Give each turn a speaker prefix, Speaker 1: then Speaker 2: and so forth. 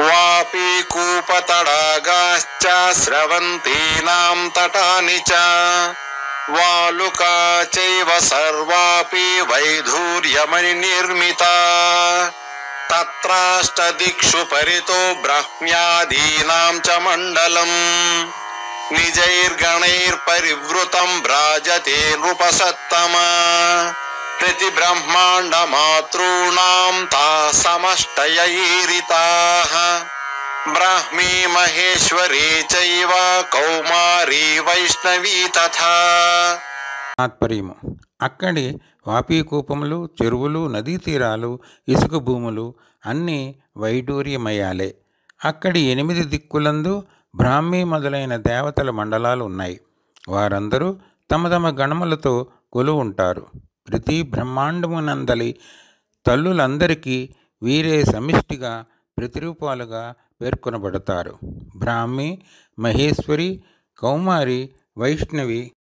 Speaker 1: వాపి కూపతడాగాశ్చ స్రవంతీనాం తటాని చ వాలుకా చైవ సర్వాపి వైధూర్యమణి నిర్మితా తత్రాష్టదిక్షు పరితో బ్రహ్మ్యాదీనాం చ మండలం నిజైర్గణైర్పరివృతం భ్రాజతే నృపసత్తమా ప్రతి బ్రహ్మాండ మాతॄణాం తా సమష్టయైరితాః బ్రాహ్మీ మహేశ్వరీ చైవ కౌమారీ వైష్ణవీ తథా.
Speaker 2: తాత్పర్యము: అక్కడి వాపీకూపములు, చెరువులు, నదీ తీరాలు, ఇసుక భూములు అన్నీ వైడూర్యమయాలే. అక్కడి 8 దిక్కులందు బ్రాహ్మీ మొదలైన దేవతల మండలాలు ఉన్నాయి. వారందరూ తమ తమ గణములతో కొలువు ఉంటారు. ప్రతి బ్రహ్మాండమునందలి తల్లులందరికీ వీరే సమిష్టిగా ప్రతిరూపాలుగా పేర్కొనబడతారు. బ్రాహ్మి, మహేశ్వరి, కౌమారి, వైష్ణవి